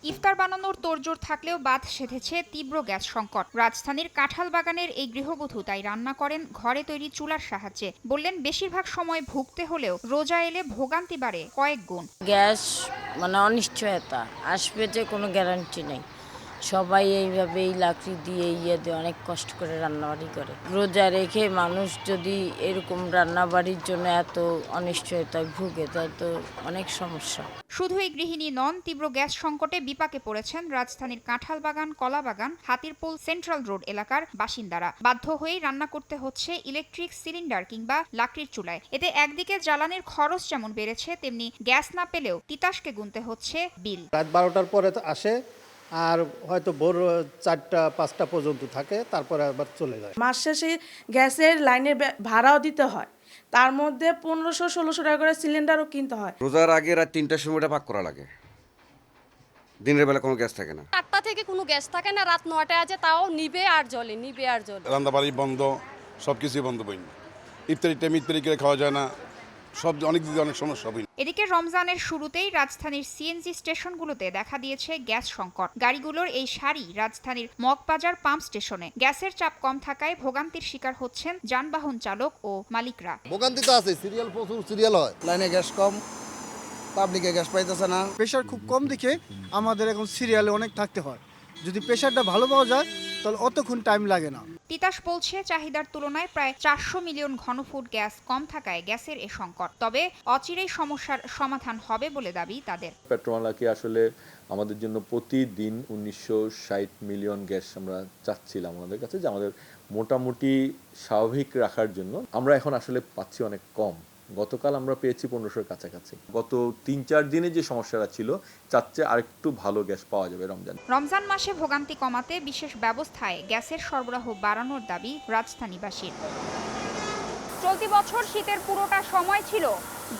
ইফতার বানানোর তোড়জোড় থাকলেও বাদ সেধেছে তীব্র গ্যাস সংকট। রাজধানীর কাঁঠালবাগানের এই গৃহবধূ তাই রান্না করেন ঘরে তৈরি চুলার সাহায্যে। বললেন, বেশিরভাগ সময় ভুগতে হলেও রোজা এলে ভোগান্তি বাড়ে কয়েক গুণ। গ্যাস অনিশ্চয়তা, আসবে যে কোনো গ্যারান্টি নেই। সবাই এইভাবেই লাকড়ি দিয়ে অনেক কষ্ট করে রান্নাবাড়ি করে। রোজা রেখে মানুষ যদি এরকম রান্নাবাড়ির জন্য এত অনিশ্চয়তায় ভুগে, তাহলে তো অনেক সমস্যা। শুধু এই গৃহিণী নন, তীব্র গ্যাস সংকটে বিপাকে পড়েছেন রাজধানীর কাঁঠালবাগান, কলাবাগান, হাতিরপুল সেন্ট্রাল রোড এলাকার বাসিন্দারা। বাধ্য হয়েই রান্না করতে হচ্ছে ইলেকট্রিক সিলিন্ডার কিংবা লাকড়ির চুলায়। এতে একদিকে জ্বালানির খরচ যেমন বেড়েছে, তেমনি গ্যাস না পেলেও তিতাসকে গুনতে হচ্ছে বিল। রাত 12টার পরে আসে, আর হয়তো ভোর 4টা-5টা পর্যন্ত থাকে, তারপরে আবার চলে যায়। মাস শেষে গ্যাসের লাইনের ভাড়াও দিতে হয়, তার মধ্যে 1500-1600 টাকা করে সিলিন্ডারও কিনতে হয়। রোজার আগে রাত 3টার সময়টা পাক করা লাগে, দিনের বেলা কোনো গ্যাস থাকে না। 8টা থেকে কোনো গ্যাস থাকে না, রাত 9টায় আছে, তাও নিবে আর জ্বলে। রান্নাবাড়ি বন্ধ, সব কিছুই বন্ধ বই। ইফতারি টাইম ইফতারি করে খাওয়া যায় না, সব অনেক দিকে অনেক সমস্যা হয়। এদিকে রমজানের শুরুতেই রাজধানীর সিএনজি স্টেশনগুলোতে দেখা দিয়েছে গ্যাস সংকট। গাড়িগুলোর এই সারি রাজধানীর মগবাজার পাম্প স্টেশনে। গ্যাসের চাপ কম থাকায় ভোগান্তির শিকার হচ্ছেন যানবাহন চালক ও মালিকরা। ভোগান্তি তো আছে, প্রচুর সিরিয়াল হয়, লাইনে গ্যাস কম, পাবলিকে গ্যাস পাইতেছে না। প্রেশার খুব কম দেখে আমাদের এখন সিরিয়ালে অনেক থাকতে হয়। যদি প্রেশারটা ভালো পাওয়া যায় তাহলে অতক্ষণ টাইম লাগে না। তিতাস বলছে, চাহিদার তুলনায় প্রায় 400 মিলিয়ন ঘনফুট গ্যাস কম থাকায় গ্যাসের এ সংকট। তবে অচিরেই সমস্যার সমাধান হবে বলে দাবি তাদের। পেট্রোনালাকে আসলে আমাদের জন্য প্রতিদিন 1960 মিলিয়ন গ্যাস আমরা চাচ্ছিলাম আমাদের কাছে, যে আমাদের মোটামুটি স্বাভাবিক রাখার জন্য। আমরা এখন আসলে পাচ্ছি অনেক কম। গতকাল আমরা পেয়েছি 1500-র কাছাকাছি। গত 3-4 দিনে যে সমস্যাটা ছিল, চাচ্ছে আরেকটু ভালো গ্যাস পাওয়া যাবে রমজান মাসে ভোগান্তি কমাতে বিশেষ ব্যবস্থায় গ্যাসের সরবরাহ বাড়ানোর দাবি রাজধানীবাসীর। চলতি বছর শীতের পুরোটা সময় ছিল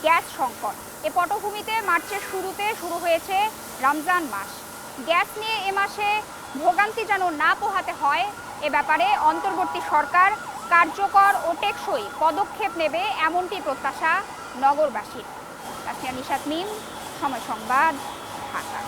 গ্যাস সংকট। এ পটভূমিতে মার্চের শুরুতে শুরু হয়েছে রমজান মাস। গ্যাস নিয়ে এ মাসে ভোগান্তি যেন না পোহাতে হয়, এ ব্যাপারে অন্তর্বর্তী সরকার কার্যকর ও টেকসই পদক্ষেপ নেবে, এমনটি প্রত্যাশা নগরবাসীর। তাসনিয়া নিশাত মিম, সময় সংবাদ, ঢাকা।